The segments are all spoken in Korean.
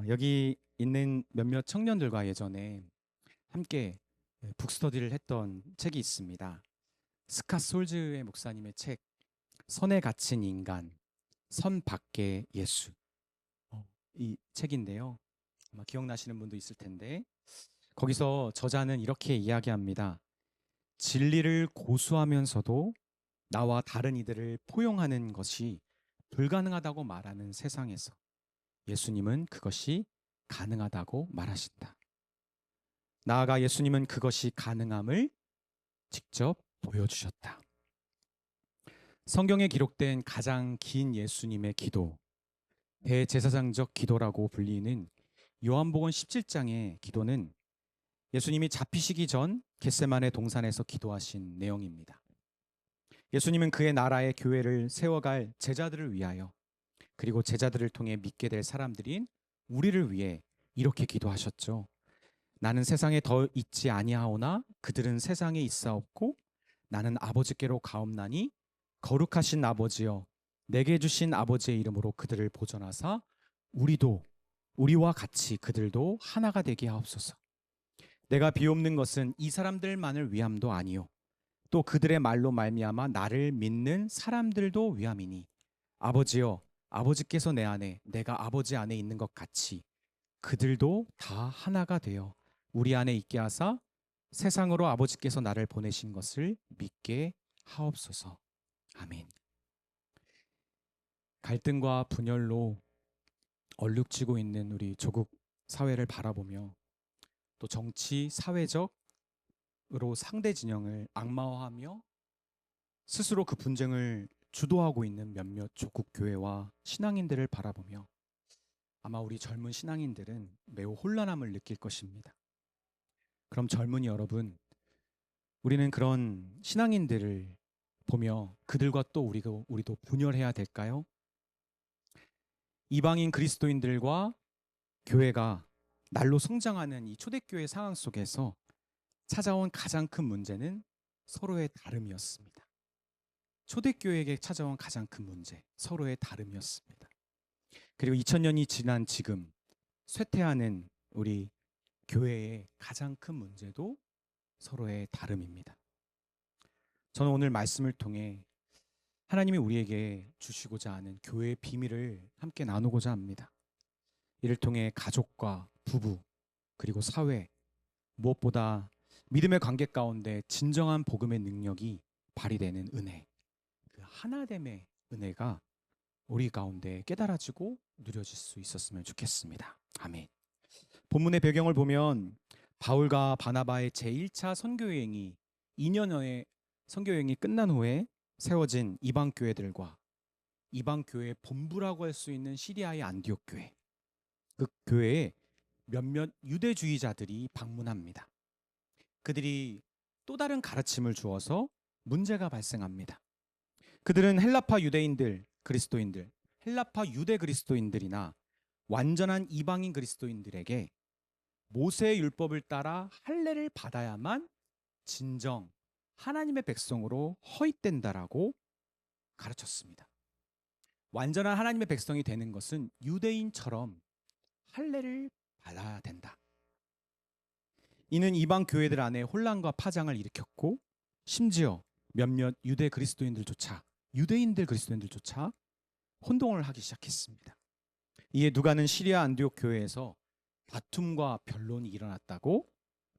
여기 있는 몇몇 청년들과 예전에 함께 북스터디를 했던 책이 있습니다. 스캇 솔즈의 목사님의 책, 선에 갇힌 인간, 선 밖의 예수. 이 책인데요. 아마 기억나시는 분도 있을 텐데, 거기서 저자는 이렇게 이야기합니다. 진리를 고수하면서도 나와 다른 이들을 포용하는 것이 불가능하다고 말하는 세상에서 예수님은 그것이 가능하다고 말하신다. 나아가 예수님은 그것이 가능함을 직접 보여주셨다. 성경에 기록된 가장 긴 예수님의 기도, 대제사장적 기도라고 불리는 요한복음 17장의 기도는 예수님이 잡히시기 전 겟세마네 동산에서 기도하신 내용입니다. 예수님은 그의 나라의 교회를 세워갈 제자들을 위하여, 그리고 제자들을 통해 믿게 될 사람들인 우리를 위해 이렇게 기도하셨죠. 나는 세상에 더 있지 아니하오나 그들은 세상에 있사옵고 나는 아버지께로 가옵나니 거룩하신 아버지여 내게 주신 아버지의 이름으로 그들을 보존하사 우리와 같이 그들도 하나가 되게 하옵소서. 내가 비옵는 것은 이 사람들만을 위함도 아니요 또 그들의 말로 말미암아 나를 믿는 사람들도 위함이니 아버지여 아버지께서 내 안에 내가 아버지 안에 있는 것 같이 그들도 다 하나가 되어 우리 안에 있게 하사 세상으로 아버지께서 나를 보내신 것을 믿게 하옵소서. 아멘. 갈등과 분열로 얼룩지고 있는 우리 조국 사회를 바라보며 또 정치, 사회적으로 상대 진영을 악마화하며 스스로 그 분쟁을 주도하고 있는 몇몇 조국 교회와 신앙인들을 바라보며 아마 우리 젊은 신앙인들은 매우 혼란함을 느낄 것입니다. 그럼 젊은이 여러분, 우리는 그런 신앙인들을 보며 그들과 또 우리도 분열해야 될까요? 이방인 그리스도인들과 교회가 날로 성장하는 이 초대교회 상황 속에서 찾아온 가장 큰 문제는 서로의 다름이었습니다. 초대교회에게 찾아온 가장 큰 문제, 서로의 다름이었습니다. 그리고 2000년이 지난 지금 쇠퇴하는 우리 교회의 가장 큰 문제도 서로의 다름입니다. 저는 오늘 말씀을 통해 하나님이 우리에게 주시고자 하는 교회의 비밀을 함께 나누고자 합니다. 이를 통해 가족과 부부 그리고 사회, 무엇보다 믿음의 관계 가운데 진정한 복음의 능력이 발휘되는 은혜, 그 하나됨의 은혜가 우리 가운데 깨달아지고 누려질 수 있었으면 좋겠습니다. 아멘. 본문의 배경을 보면 바울과 바나바의 제1차 선교여행이 2년여의 선교여행이 끝난 후에 세워진 이방 교회들과 이방 교회의 본부라고 할 수 있는 시리아의 안디옥 교회, 그 교회에 몇몇 유대주의자들이 방문합니다. 그들이 또 다른 가르침을 주어서 문제가 발생합니다. 그들은 헬라파 유대인들, 그리스도인들, 헬라파 유대 그리스도인들이나 완전한 이방인 그리스도인들에게 모세의 율법을 따라 할례를 받아야만 진정 하나님의 백성으로 허입된다라고 가르쳤습니다. 완전한 하나님의 백성이 되는 것은 유대인처럼 할례를 받아야 된다. 이는 이방 교회들 안에 혼란과 파장을 일으켰고 심지어 몇몇 유대인들 그리스도인들조차 혼동을 하기 시작했습니다. 이에 누가는 시리아 안디옥 교회에서 다툼과 변론이 일어났다고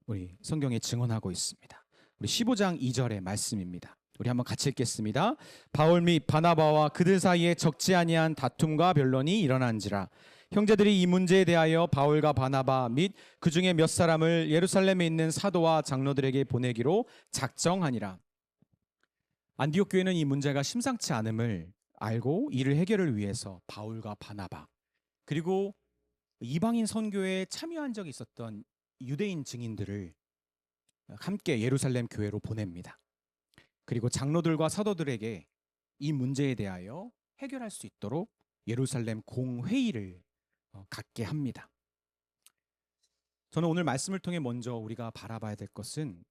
우리 성경에 증언하고 있습니다. 우리 15장 2절의 말씀입니다. 우리 한번 같이 읽겠습니다. 바울 및 바나바와 그들 사이에 적지 아니한 다툼과 변론이 일어난지라 형제들이 이 문제에 대하여 바울과 바나바 및 그 중에 몇 사람을 예루살렘에 있는 사도와 장로들에게 보내기로 작정하니라. 안디옥 교회는 이 문제가 심상치 않음을 알고 이를 해결을 위해서 바울과 바나바 그리고 이방인 선교에 참여한 적이 있었던 유대인 증인들을 함께 예루살렘 교회로 보냅니다. 그리고 장로들과 사도들에게 이 문제에 대하여 해결할 수 있도록 예루살렘 공회의를 갖게 합니다. 저는 오늘 말씀을 통해 먼저 우리가 바라봐야 될 것은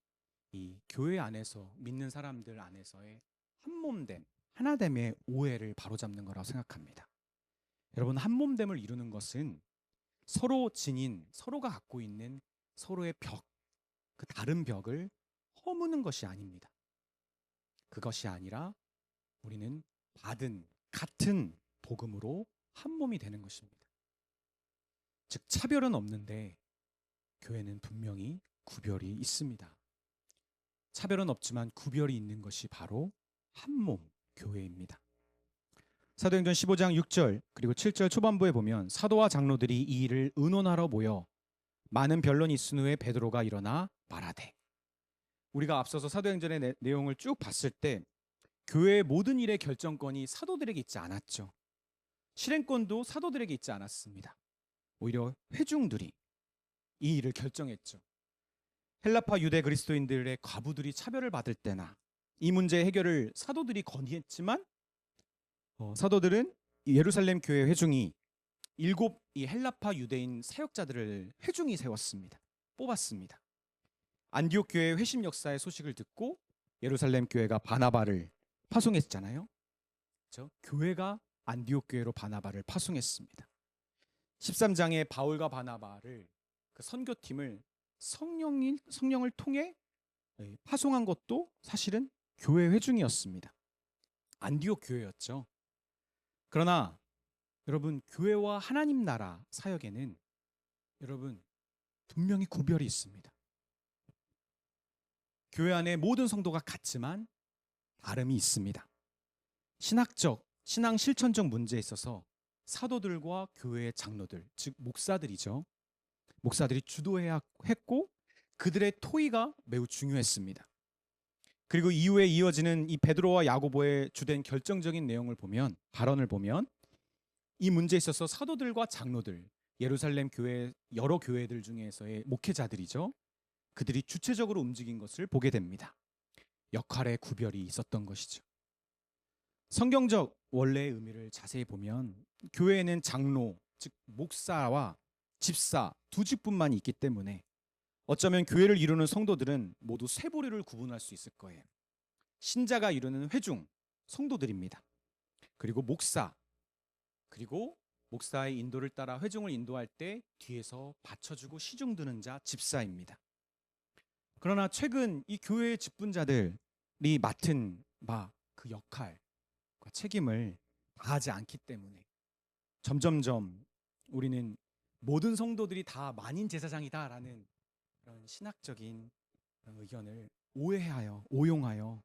이 교회 안에서 믿는 사람들 안에서의 한몸됨, 하나됨의 오해를 바로잡는 거라고 생각합니다. 여러분, 한몸됨을 이루는 것은 서로 지닌, 서로가 갖고 있는 서로의 벽, 그 다른 벽을 허무는 것이 아닙니다. 그것이 아니라 우리는 받은 같은 복음으로 한 몸이 되는 것입니다. 즉 차별은 없는데 교회는 분명히 구별이 있습니다. 차별은 없지만 구별이 있는 것이 바로 한 몸 교회입니다. 사도행전 15장 6절 그리고 7절 초반부에 보면 사도와 장로들이 이 일을 의논하러 모여 많은 변론이 있은 후에 베드로가 일어나 말하되, 우리가 앞서서 사도행전의 내용을 쭉 봤을 때 교회의 모든 일의 결정권이 사도들에게 있지 않았죠. 실행권도 사도들에게 있지 않았습니다. 오히려 회중들이 이 일을 결정했죠. 헬라파 유대 그리스도인들의 과부들이 차별을 받을 때나 이 문제의 해결을 사도들이 건의했지만 사도들은 예루살렘 교회 회중이 7 이 헬라파 유대인 사역자들을 회중이 세웠습니다. 뽑았습니다. 안디옥 교회의 회심 역사의 소식을 듣고 예루살렘 교회가 바나바를 파송했잖아요. 그렇죠? 교회가 안디옥 교회로 바나바를 파송했습니다. 13장에 바울과 바나바를 그 선교팀을 성령을 통해 파송한 것도 사실은 교회 회중이었습니다. 안디옥 교회였죠. 그러나 여러분, 교회와 하나님 나라 사역에는 여러분 분명히 구별이 있습니다. 교회 안에 모든 성도가 같지만 다름이 있습니다. 신학적, 신앙 실천적 문제에 있어서 사도들과 교회의 장로들, 즉 목사들이죠. 목사들이 주도해야 했고 그들의 토의가 매우 중요했습니다. 그리고 이후에 이어지는 이 베드로와 야고보의 주된 결정적인 내용을 보면, 발언을 보면 이 문제에 있어서 사도들과 장로들, 예루살렘 교회 여러 교회들 중에서의 목회자들이죠. 그들이 주체적으로 움직인 것을 보게 됩니다. 역할의 구별이 있었던 것이죠. 성경적 원래의 의미를 자세히 보면 교회에는 장로, 즉 목사와 집사 두 직분만 있기 때문에 어쩌면 교회를 이루는 성도들은 모두 세 부류를 구분할 수 있을 거예요. 신자가 이루는 회중, 성도들입니다. 그리고 목사, 그리고 목사의 인도를 따라 회중을 인도할 때 뒤에서 받쳐주고 시중 드는 자, 집사입니다. 그러나 최근 이 교회의 직분자들이 맡은 그 역할과 책임을 다하지 않기 때문에 점점점 우리는 모든 성도들이 다 만인 제사장이다라는 그런 신학적인 의견을 오해하여, 오용하여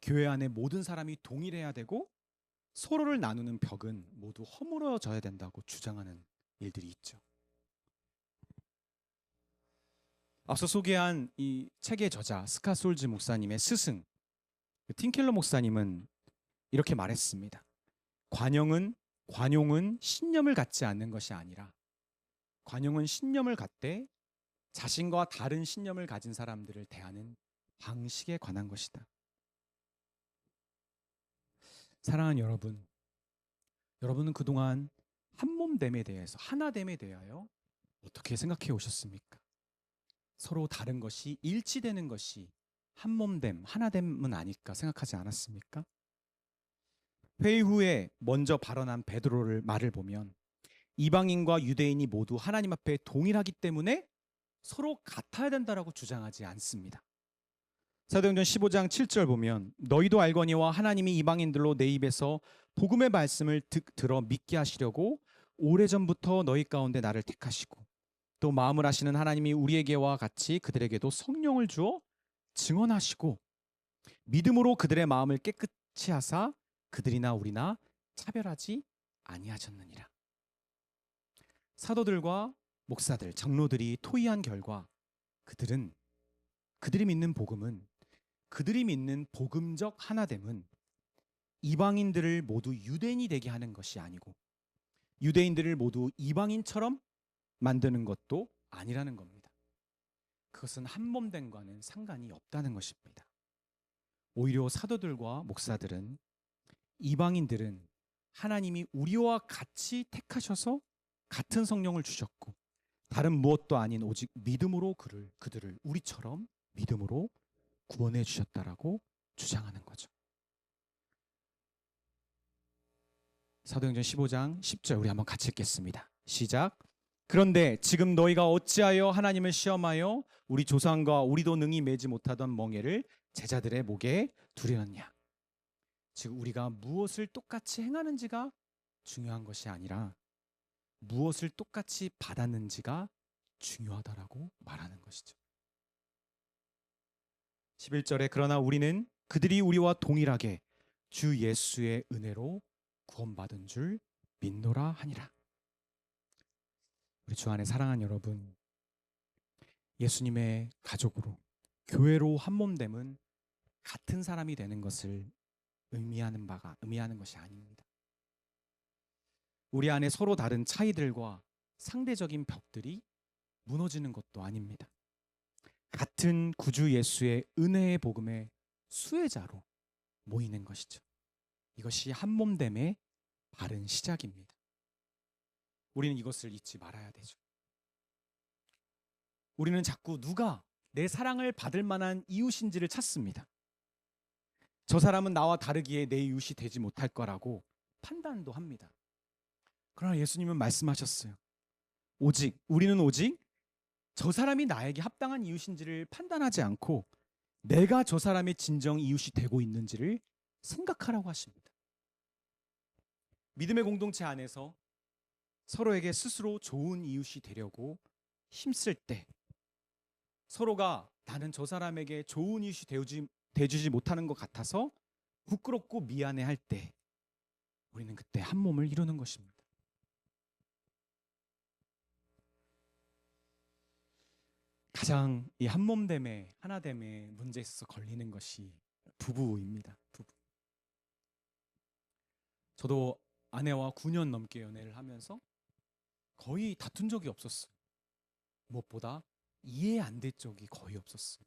교회 안에 모든 사람이 동일해야 되고 서로를 나누는 벽은 모두 허물어져야 된다고 주장하는 일들이 있죠. 앞서 소개한 이 책의 저자 스캇 솔즈 목사님의 스승 틴켈러 목사님은 이렇게 말했습니다. 관용은 신념을 갖지 않는 것이 아니라 관용은 신념을 갖되 자신과 다른 신념을 가진 사람들을 대하는 방식에 관한 것이다. 사랑하는 여러분, 여러분은 그동안 한몸됨에 대해서, 하나됨에 대하여 어떻게 생각해 오셨습니까? 서로 다른 것이 일치되는 것이 한몸됨, 하나됨은 아닐까 생각하지 않았습니까? 회의 후에 먼저 발언한 베드로를 말을 보면 이방인과 유대인이 모두 하나님 앞에 동일하기 때문에 서로 같아야 된다라고 주장하지 않습니다. 사도행전 15장 7절 보면 너희도 알거니와 하나님이 이방인들로 내 입에서 복음의 말씀을 들어 믿게 하시려고 오래전부터 너희 가운데 나를 택하시고 또 마음을 하시는 하나님이 우리에게와 같이 그들에게도 성령을 주어 증언하시고 믿음으로 그들의 마음을 깨끗이 하사 그들이나 우리나 차별하지 아니하셨느니라. 사도들과 목사들, 장로들이 토의한 결과 그들이 믿는 복음은, 그들이 믿는 복음적 하나됨은 이방인들을 모두 유대인이 되게 하는 것이 아니고 유대인들을 모두 이방인처럼 만드는 것도 아니라는 겁니다. 그것은 한몸됨과는 상관이 없다는 것입니다. 오히려 사도들과 목사들은 이방인들은 하나님이 우리와 같이 택하셔서 같은 성령을 주셨고 다른 무엇도 아닌 오직 믿음으로 그들을 우리처럼 믿음으로 구원해 주셨다라고 주장하는 거죠. 사도행전 15장 10절 우리 한번 같이 읽겠습니다. 시작. 그런데 지금 너희가 어찌하여 하나님을 시험하여 우리 조상과 우리도 능히 매지 못하던 멍에를 제자들의 목에 두려느냐. 즉 우리가 무엇을 똑같이 행하는지가 중요한 것이 아니라 무엇을 똑같이 받았는지가 중요하다라고 말하는 것이죠. 11절에 그러나 우리는 그들이 우리와 동일하게 주 예수의 은혜로 구원받은 줄 믿노라 하니라. 우리 주 안에 사랑하는 여러분, 예수님의 가족으로 교회로 한몸됨은 같은 사람이 되는 것을 의미하는 것이 아닙니다. 우리 안에 서로 다른 차이들과 상대적인 벽들이 무너지는 것도 아닙니다. 같은 구주 예수의 은혜의 복음의 수혜자로 모이는 것이죠. 이것이 한몸됨의 바른 시작입니다. 우리는 이것을 잊지 말아야 되죠. 우리는 자꾸 누가 내 사랑을 받을 만한 이웃인지를 찾습니다. 저 사람은 나와 다르기에 내 이웃이 되지 못할 거라고 판단도 합니다. 그러나 예수님은 말씀하셨어요. 우리는 오직 저 사람이 나에게 합당한 이웃인지를 판단하지 않고 내가 저 사람의 진정 이웃이 되고 있는지를 생각하라고 하십니다. 믿음의 공동체 안에서 서로에게 스스로 좋은 이웃이 되려고 힘쓸 때, 서로가 나는 저 사람에게 좋은 이웃이 되주지 못하는 것 같아서 부끄럽고 미안해할 때 우리는 그때 한 몸을 이루는 것입니다. 가장 이 한몸됨의 하나됨의 문제에 있어서 걸리는 것이 부부입니다. 부부. 저도 아내와 9년 넘게 연애를 하면서 거의 다툰 적이 없었어요. 무엇보다 이해 안 될 적이 거의 없었어요.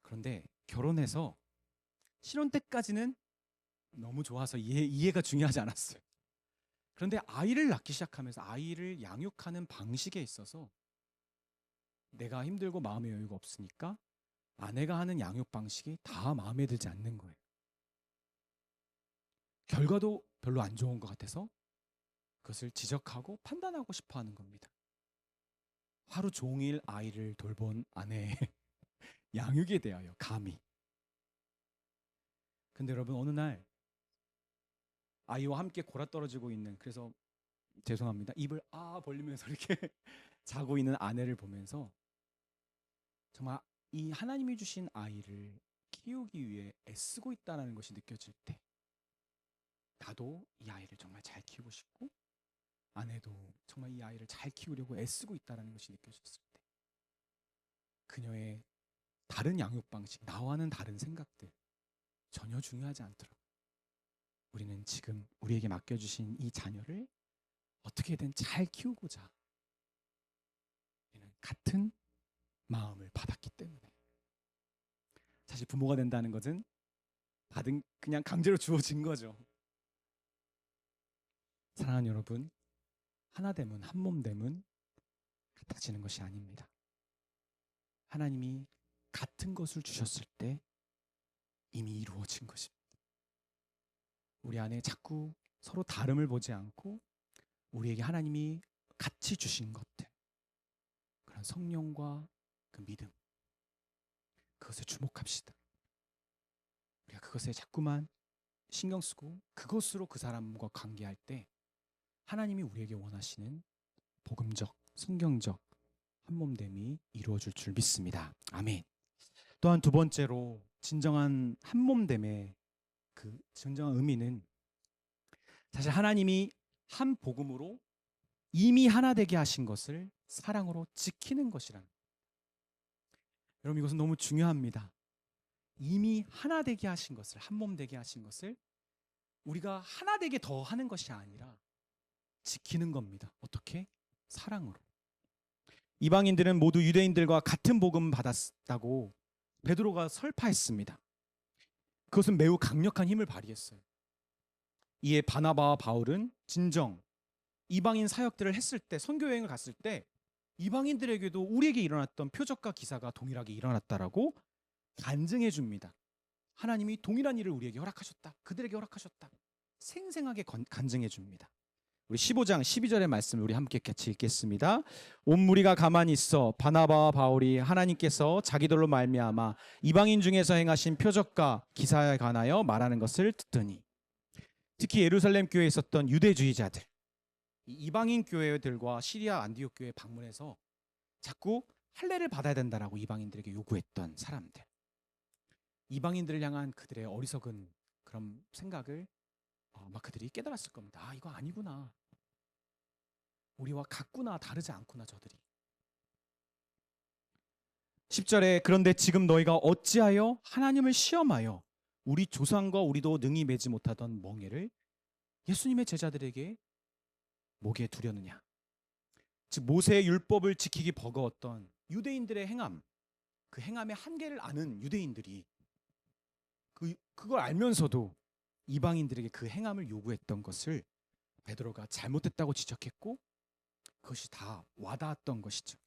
그런데 결혼해서 신혼 때까지는 너무 좋아서 이해가 중요하지 않았어요. 그런데 아이를 낳기 시작하면서 아이를 양육하는 방식에 있어서 내가 힘들고 마음의 여유가 없으니까 아내가 하는 양육 방식이 다 마음에 들지 않는 거예요. 결과도 별로 안 좋은 것 같아서 그것을 지적하고 판단하고 싶어 하는 겁니다. 하루 종일 아이를 돌본 아내의 양육에 대하여 감히. 근데 여러분 어느 날 아이와 함께 골아떨어지고 있는, 그래서 죄송합니다, 입을 벌리면서 이렇게 자고 있는 아내를 보면서 정말 이 하나님이 주신 아이를 키우기 위해 애쓰고 있다는 것이 느껴질 때 나도 이 아이를 정말 잘 키우고 싶고 아내도 정말 이 아이를 잘 키우려고 애쓰고 있다는 것이 느껴졌을 때 그녀의 다른 양육 방식, 나와는 다른 생각들 전혀 중요하지 않더라고요. 우리는 지금 우리에게 맡겨주신 이 자녀를 어떻게든 잘 키우고자 우리는 같은 마음을 받았기 때문에. 사실 부모가 된다는 것은 그냥 강제로 주어진 거죠. 사랑하는 여러분, 하나됨은, 한몸됨은 같아지는 것이 아닙니다. 하나님이 같은 것을 주셨을 때 이미 이루어진 것입니다. 우리 안에 자꾸 서로 다름을 보지 않고 우리에게 하나님이 같이 주신 것들, 그런 성령과 그 믿음, 그것에 주목합시다. 우리가 그것에 자꾸만 신경 쓰고 그것으로 그 사람과 관계할 때 하나님이 우리에게 원하시는 복음적, 성경적 한몸됨이 이루어질 줄 믿습니다. 아멘. 또한 두 번째로 진정한 한몸됨의 그 진정한 의미는 사실 하나님이 한 복음으로 이미 하나 되게 하신 것을 사랑으로 지키는 것이라는. 여러분 이것은 너무 중요합니다. 이미 하나 되게 하신 것을, 한몸 되게 하신 것을 우리가 하나 되게 더 하는 것이 아니라 지키는 겁니다. 어떻게? 사랑으로. 이방인들은 모두 유대인들과 같은 복음 받았다고 베드로가 설파했습니다. 그것은 매우 강력한 힘을 발휘했어요. 이에 바나바와 바울은 진정 이방인 사역들을 했을 때, 선교 여행을 갔을 때 이방인들에게도 우리에게 일어났던 표적과 기사가 동일하게 일어났다라고 간증해 줍니다. 하나님이 동일한 일을 우리에게 허락하셨다. 그들에게 허락하셨다. 생생하게 간증해 줍니다. 우리 15장 12절의 말씀을 우리 함께 같이 읽겠습니다. 온 무리가 가만히 있어 바나바와 바울이 하나님께서 자기들로 말미암아 이방인 중에서 행하신 표적과 기사에 관하여 말하는 것을 듣더니, 특히 예루살렘 교회에 있었던 유대주의자들, 이방인 교회들과 시리아 안디옥 교회에 방문해서 자꾸 할례를 받아야 된다라고 이방인들에게 요구했던 사람들, 이방인들을 향한 그들의 어리석은 그런 생각을 막 그들이 깨달았을 겁니다. 아, 이거 아니구나. 우리와 같구나. 다르지 않구나 저들이. 10절에 그런데 지금 너희가 어찌하여 하나님을 시험하여 우리 조상과 우리도 능히 매지 못하던 멍에를 예수님의 제자들에게 목에 두려느냐. 즉 모세의 율법을 지키기 버거웠던 유대인들의 행함, 그 행함의 한계를 아는 유대인들이 그걸 알면서도 이방인들에게 그 행함을 요구했던 것을 베드로가 잘못됐다고 지적했고, 그것이 다 와닿았던 것이죠.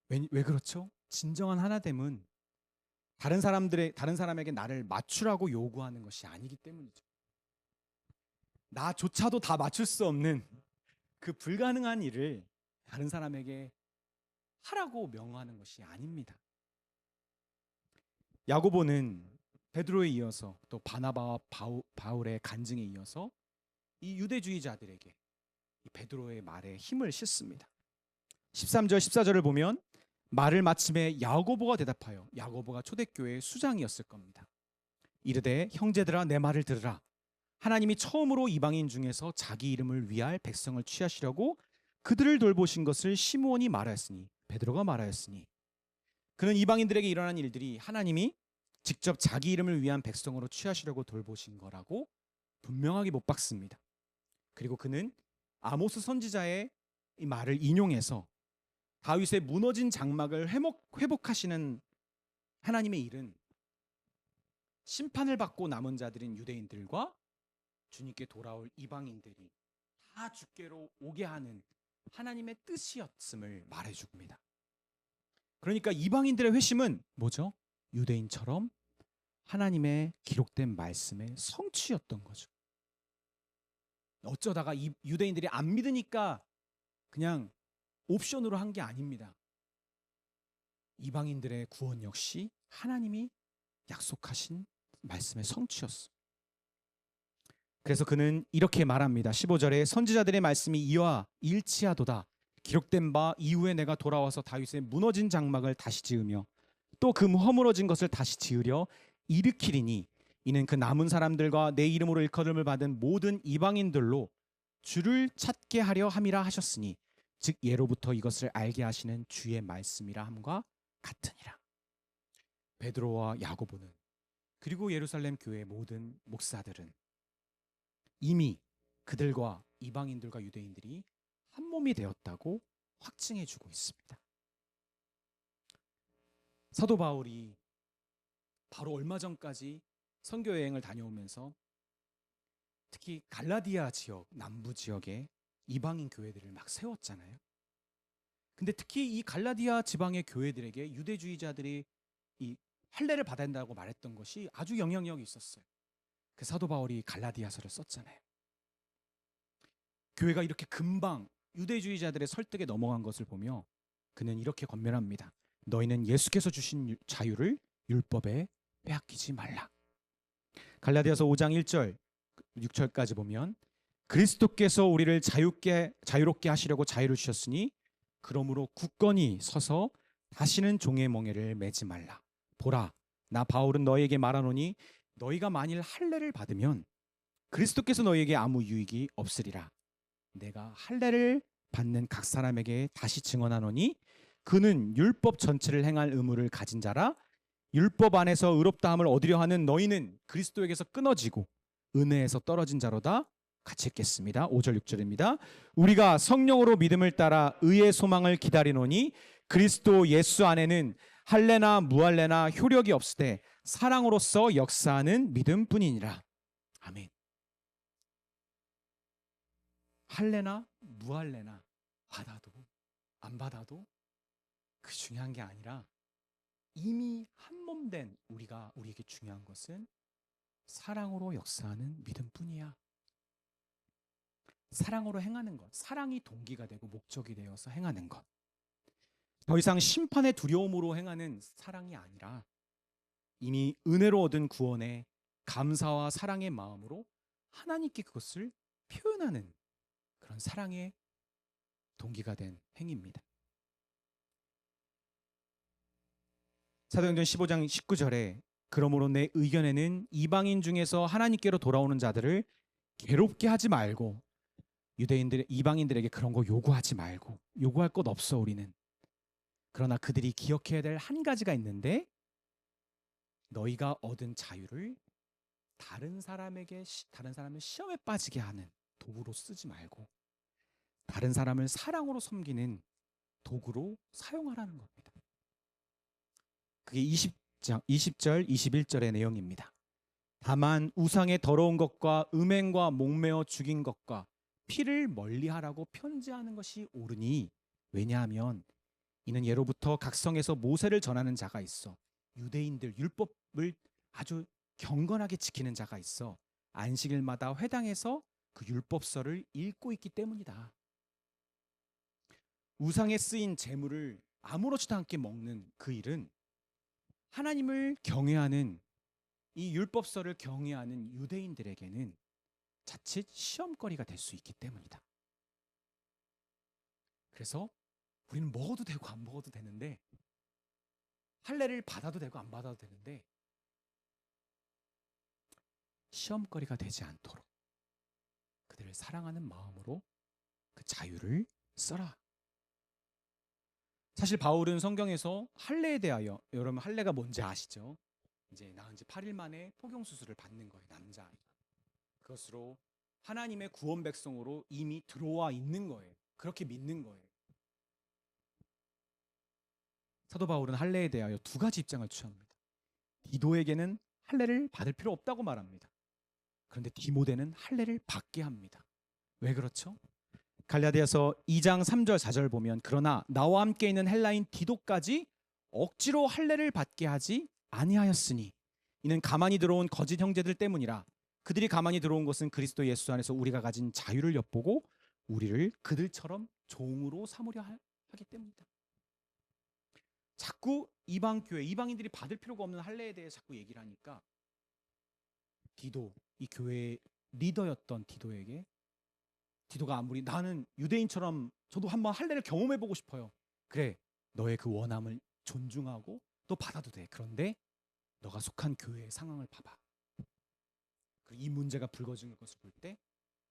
왜 그렇죠? 진정한 하나됨은 다른 사람에게 나를 맞추라고 요구하는 것이 아니기 때문이죠. 나조차도 다 맞출 수 없는 그 불가능한 일을 다른 사람에게 하라고 명하는 것이 아닙니다. 야고보는 베드로에 이어서 또 바나바와 바울의 간증에 이어서 이 유대주의자들에게 이 베드로의 말에 힘을 싣습니다. 13절 14절을 보면 말을 마침에 야고보가 대답하여, 야고보가 초대교회의 수장이었을 겁니다. 이르되 형제들아 내 말을 들으라. 하나님이 처음으로 이방인 중에서 자기 이름을 위할 백성을 취하시려고 그들을 돌보신 것을 시므온이 말하였으니, 베드로가 말하였으니, 그는 이방인들에게 일어난 일들이 하나님이 직접 자기 이름을 위한 백성으로 취하시려고 돌보신 거라고 분명하게 못 박습니다. 그리고 그는 아모스 선지자의 이 말을 인용해서 다윗의 무너진 장막을 회복하시는 하나님의 일은 심판을 받고 남은 자들인 유대인들과 주님께 돌아올 이방인들이 다 주께로 오게 하는 하나님의 뜻이었음을 말해줍니다. 그러니까 이방인들의 회심은 뭐죠? 유대인처럼 하나님의 기록된 말씀의 성취였던 거죠. 어쩌다가 이 유대인들이 안 믿으니까 그냥 옵션으로 한 게 아닙니다. 이방인들의 구원 역시 하나님이 약속하신 말씀의 성취였어. 그래서 그는 이렇게 말합니다. 15절에 선지자들의 말씀이 이와 일치하도다. 기록된 바 이후에 내가 돌아와서 다윗의 무너진 장막을 다시 지으며 또 그 허물어진 것을 다시 지으려 일으키리니, 이는 그 남은 사람들과 내 이름으로 일컬음을 받은 모든 이방인들로 주를 찾게 하려 함이라 하셨으니, 즉 예로부터 이것을 알게 하시는 주의 말씀이라 함과 같으니라. 베드로와 야고보는, 그리고 예루살렘 교회의 모든 목사들은 이미 그들과 이방인들과 유대인들이 한 몸이 되었다고 확증해 주고 있습니다. 사도 바울이 바로 얼마 전까지 선교 여행을 다녀오면서 특히 갈라디아 지역, 남부 지역에 이방인 교회들을 막 세웠잖아요. 근데 특히 이 갈라디아 지방의 교회들에게 유대주의자들이 이 할례를 받아야 한다고 말했던 것이 아주 영향력이 있었어요. 그 사도 바울이 갈라디아서를 썼잖아요. 교회가 이렇게 금방 유대주의자들의 설득에 넘어간 것을 보며 그는 이렇게 권면합니다. 너희는 예수께서 주신 자유를 율법에 빼앗기지 말라. 갈라디아서 5장 1절 6절까지 보면 그리스도께서 우리를 자유롭게 하시려고 자유를 주셨으니 그러므로 굳건히 서서 다시는 종의 멍에를 매지 말라. 보라, 나 바울은 너희에게 말하노니 너희가 만일 할례를 받으면 그리스도께서 너희에게 아무 유익이 없으리라. 내가 할례를 받는 각 사람에게 다시 증언하노니 그는 율법 전체를 행할 의무를 가진 자라. 율법 안에서 의롭다함을 얻으려 하는 너희는 그리스도에게서 끊어지고 은혜에서 떨어진 자로다. 같이 읽겠습니다. 5절 6절입니다. 우리가 성령으로 믿음을 따라 의의 소망을 기다리노니 그리스도 예수 안에는 할례나 무할례나 효력이 없으되 사랑으로서 역사하는 믿음뿐이니라. 아멘. 할례나 무할례나 받아도 안 받아도 그 중요한 게 아니라 이미 한 몸 된 우리에게 중요한 것은 사랑으로 역사하는 믿음뿐이야. 사랑으로 행하는 것, 사랑이 동기가 되고 목적이 되어서 행하는 것. 더 이상 심판의 두려움으로 행하는 사랑이 아니라 이미 은혜로 얻은 구원에 감사와 사랑의 마음으로 하나님께 그것을 표현하는 그런 사랑의 동기가 된 행위입니다. 사도행전 15장 19절에 그러므로 내 의견에는 이방인 중에서 하나님께로 돌아오는 자들을 괴롭게 하지 말고 이방인들에게 그런 거 요구하지 말고 요구할 것 없어 우리는. 그러나 그들이 기억해야 될 한 가지가 있는데 너희가 얻은 자유를 다른 사람을 시험에 빠지게 하는 도구로 쓰지 말고 다른 사람을 사랑으로 섬기는 도구로 사용하라는 겁니다. 그게 20절, 21절의 내용입니다. 다만 우상의 더러운 것과 음행과 목매어 죽인 것과 피를 멀리하라고 편지하는 것이 옳으니 왜냐하면 이는 예로부터 각 성에서 모세를 전하는 자가 있어 유대인들 율법을 아주 경건하게 지키는 자가 있어 안식일마다 회당에서 그 율법서를 읽고 있기 때문이다. 우상에 쓰인 재물을 아무렇지도 않게 먹는 그 일은 하나님을 경외하는 이 율법서를 경외하는 유대인들에게는 자칫 시험거리가 될 수 있기 때문이다. 그래서 우리는 먹어도 되고 안 먹어도 되는데 할례를 받아도 되고 안 받아도 되는데 시험거리가 되지 않도록 그들을 사랑하는 마음으로 그 자유를 써라. 사실 바울은 성경에서 할례에 대하여, 여러분 할례가 뭔지 아시죠? 이제 낳은 지 8일 만에 포경 수술을 받는 거예요, 남자아이가. 그것으로 하나님의 구원 백성으로 이미 들어와 있는 거예요. 그렇게 믿는 거예요. 사도 바울은 할례에 대하여 두 가지 입장을 취합니다. 디도에게는 할례를 받을 필요 없다고 말합니다. 그런데 디모데는 할례를 받게 합니다. 왜 그렇죠? 갈라디아서 2장 3절 4절 보면 그러나 나와 함께 있는 헬라인 디도까지 억지로 할례를 받게 하지 아니하였으니 이는 가만히 들어온 거짓 형제들 때문이라. 그들이 가만히 들어온 것은 그리스도 예수 안에서 우리가 가진 자유를 엿보고 우리를 그들처럼 종으로 삼으려 하기 때문이다. 자꾸 이방 교회, 이방인들이 받을 필요가 없는 할례에 대해 자꾸 얘기를 하니까 디도, 이 교회의 리더였던 디도에게 디도가 아무리 나는 유대인처럼 저도 한번 할례를 경험해보고 싶어요. 그래, 너의 그 원함을 존중하고 또 받아도 돼. 그런데 너가 속한 교회의 상황을 봐봐. 이 문제가 불거진 것을 볼 때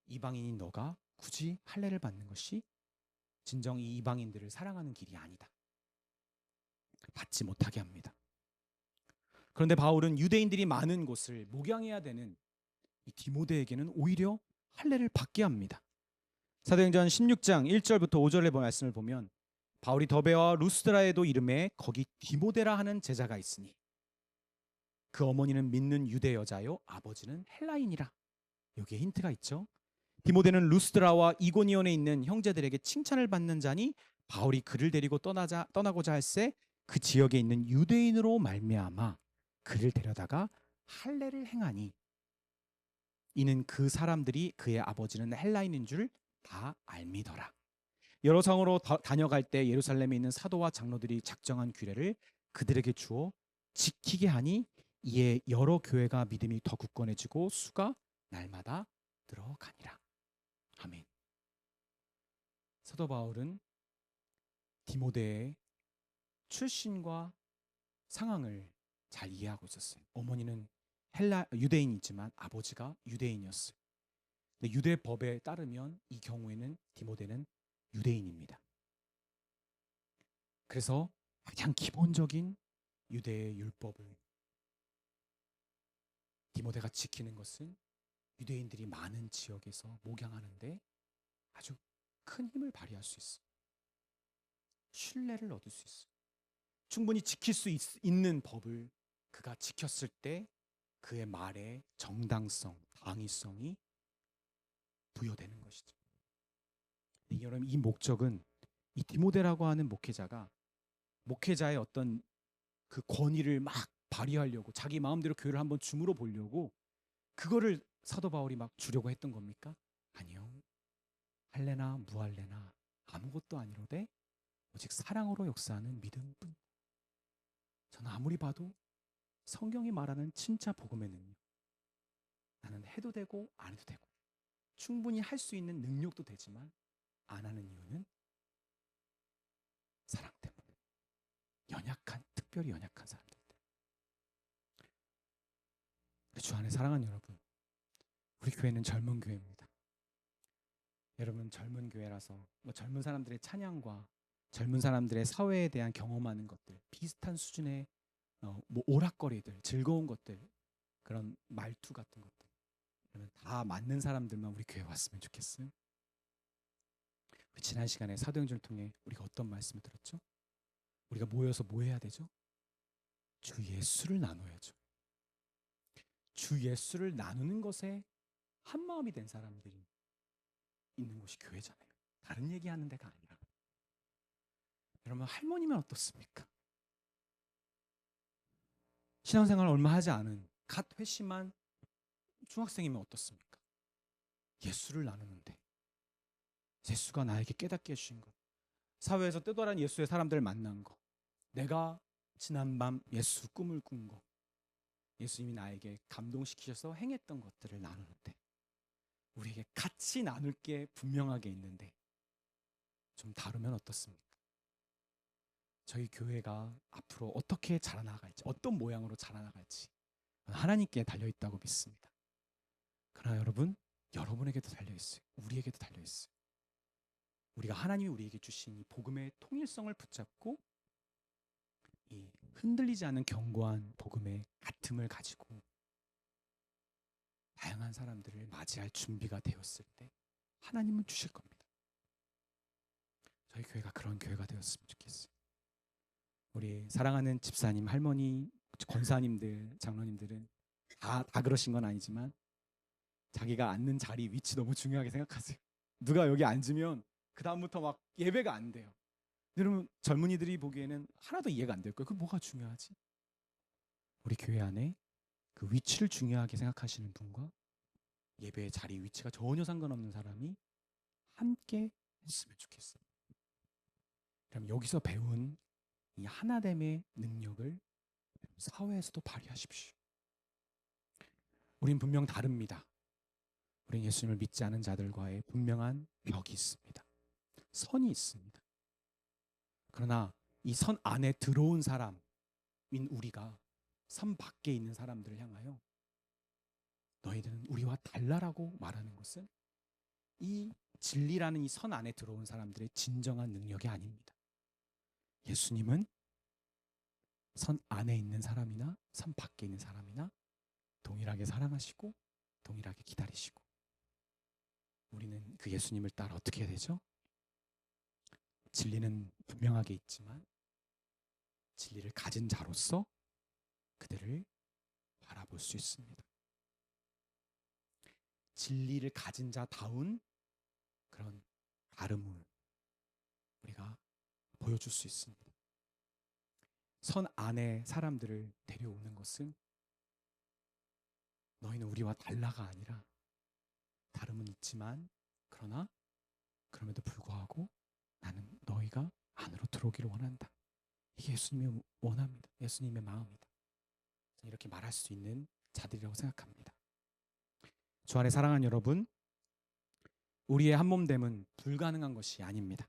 이방인인 너가 굳이 할례를 받는 것이 진정 이 이방인들을 사랑하는 길이 아니다. 받지 못하게 합니다. 그런데 바울은 유대인들이 많은 곳을 목양해야 되는 이 디모데에게는 오히려 할례를 받게 합니다. 사도행전 16장 1절부터 5절의 말씀을 보면 바울이 더베와 루스드라에도 이름에 거기 디모데라 하는 제자가 있으니 그 어머니는 믿는 유대 여자요 아버지는 헬라인이라. 여기에 힌트가 있죠. 디모데는 루스드라와 이고니온에 있는 형제들에게 칭찬을 받는 자니 바울이 그를 데리고 떠나고자 할새 그 지역에 있는 유대인으로 말미암아 그를 데려다가 할례를 행하니 이는 그 사람들이 그의 아버지는 헬라인인 줄 다 알미더라. 여러 성으로 다녀갈 때 예루살렘에 있는 사도와 장로들이 작정한 규례를 그들에게 주어 지키게 하니 이에 여러 교회가 믿음이 더 굳건해지고 수가 날마다 늘어가니라. 아멘. 사도 바울은 디모데의 출신과 상황을 잘 이해하고 있었어요. 어머니는 유대인이지만 아버지가 유대인이었어요. 근데 유대 법에 따르면 이 경우에는 디모데는 유대인입니다. 그래서 가장 기본적인 유대의 율법을 디모데가 지키는 것은 유대인들이 많은 지역에서 목양하는데 아주 큰 힘을 발휘할 수 있어요. 신뢰를 얻을 수 있어요. 충분히 지킬 수 있는 법을 그가 지켰을 때 그의 말에 정당성, 당위성이 부여되는 것이죠. 여러분, 이 목적은 이 디모데라고 하는 목회자의 어떤 그 권위를 막 발휘하려고 자기 마음대로 교회를 한번 주물어 보려고 그거를 사도 바울이 막 주려고 했던 겁니까? 아니요. 할래나 무할래나 아무것도 아니로되 오직 사랑으로 역사하는 믿음뿐. 저는 아무리 봐도 성경이 말하는 진짜 복음의 능력, 나는 해도 되고 안 해도 되고 충분히 할 수 있는 능력도 되지만 안 하는 이유는 사랑 때문에. 특별히 연약한 사람들 때문에. 주 안에 사랑하는 여러분, 우리 교회는 젊은 교회입니다. 여러분, 젊은 교회라서 젊은 사람들의 찬양과 젊은 사람들의 사회에 대한 경험하는 것들, 비슷한 수준의 오락거리들, 즐거운 것들, 그런 말투 같은 것들, 그러면 다 맞는 사람들만 우리 교회 왔으면 좋겠어요. 우리 지난 시간에 사도행전을 통해 우리가 어떤 말씀을 들었죠? 우리가 모여서 뭐 해야 되죠? 주 예수를 나눠야죠. 주 예수를 나누는 것에 한 마음이 된 사람들이 있는 곳이 교회잖아요. 다른 얘기하는 데가 아니라. 여러분, 할머니면 어떻습니까? 신앙생활 얼마 하지 않은 갓 회심한 중학생이면 어떻습니까? 예수를 나누는데 예수가 나에게 깨닫게 해주신 것, 사회에서 떼돌아는 예수의 사람들을 만난 거, 내가 지난밤 예수 꿈을 꾼 거, 예수님이 나에게 감동시키셔서 행했던 것들을 나누는데 우리에게 같이 나눌 게 분명하게 있는데 좀 다르면 어떻습니까? 저희 교회가 앞으로 어떻게 자라나갈지, 어떤 모양으로 자라나갈지 하나님께 달려있다고 믿습니다. 그러나 여러분, 여러분에게도 달려있어요. 우리에게도 달려있어요. 우리가 하나님이 우리에게 주신 이 복음의 통일성을 붙잡고 이 흔들리지 않는 견고한 복음의 같음을 가지고 다양한 사람들을 맞이할 준비가 되었을 때 하나님은 주실 겁니다. 저희 교회가 그런 교회가 되었으면 좋겠어요. 우리 사랑하는 집사님, 할머니, 권사님들, 장로님들은 다 그러신 건 아니지만 자기가 앉는 자리, 위치 너무 중요하게 생각하세요. 누가 여기 앉으면 그 다음부터 막 예배가 안 돼요. 여러분, 젊은이들이 보기에는 하나도 이해가 안 될 거예요. 그 뭐가 중요하지? 우리 교회 안에 그 위치를 중요하게 생각하시는 분과 예배의 자리, 위치가 전혀 상관없는 사람이 함께 했으면 좋겠어요. 그럼 여기서 배운 이 하나됨의 능력을 사회에서도 발휘하십시오. 우린 분명 다릅니다. 우린 예수님을 믿지 않은 자들과의 분명한 벽이 있습니다. 선이 있습니다. 그러나 이 선 안에 들어온 사람인 우리가 선 밖에 있는 사람들을 향하여 너희들은 우리와 달라라고 말하는 것은 이 진리라는 이 선 안에 들어온 사람들의 진정한 능력이 아닙니다. 예수님은 선 안에 있는 사람이나 선 밖에 있는 사람이나 동일하게 사랑하시고 동일하게 기다리시고, 우리는 그 예수님을 따라 어떻게 해야 되죠? 진리는 분명하게 있지만 진리를 가진 자로서 그들을 바라볼 수 있습니다. 진리를 가진 자다운 그런 다름을 우리가 보여줄 수 있습니다. 선 안에 사람들을 데려오는 것은 너희는 우리와 달라가 아니라 다름은 있지만 그러나 그럼에도 불구하고 나는 너희가 안으로 들어오기를 원한다. 이게 예수님이 원합니다. 예수님의 마음이다. 이렇게 말할 수 있는 자들이라고 생각합니다. 주 안에 사랑하는 여러분, 우리의 한몸됨은 불가능한 것이 아닙니다.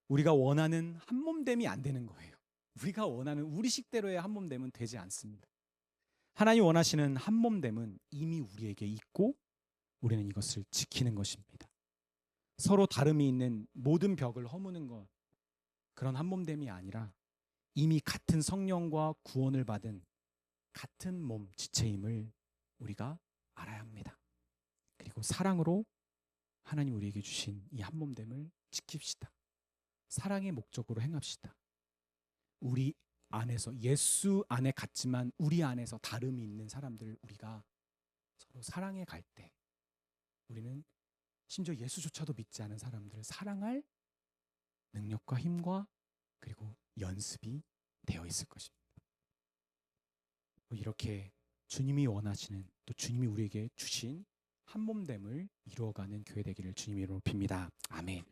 우리가 원하는 한몸됨이 안 되는 거예요. 우리가 원하는 우리식대로의 한몸됨은 되지 않습니다. 하나님 원하시는 한몸됨은 이미 우리에게 있고 우리는 이것을 지키는 것입니다. 서로 다름이 있는 모든 벽을 허무는 것, 그런 한몸됨이 아니라 이미 같은 성령과 구원을 받은 같은 몸 지체임을 우리가 알아야 합니다. 그리고 사랑으로 하나님 우리에게 주신 이 한몸됨을 지킵시다. 사랑의 목적으로 행합시다. 우리 안에서, 예수 안에 같지만 우리 안에서 다름이 있는 사람들을 우리가 서로 사랑해 갈 때 우리는 심지어 예수조차도 믿지 않은 사람들을 사랑할 능력과 힘과 그리고 연습이 되어 있을 것입니다. 이렇게 주님이 원하시는, 또 주님이 우리에게 주신 한몸됨을 이루어가는 교회 되기를 주님 이름으로 빕니다. 아멘.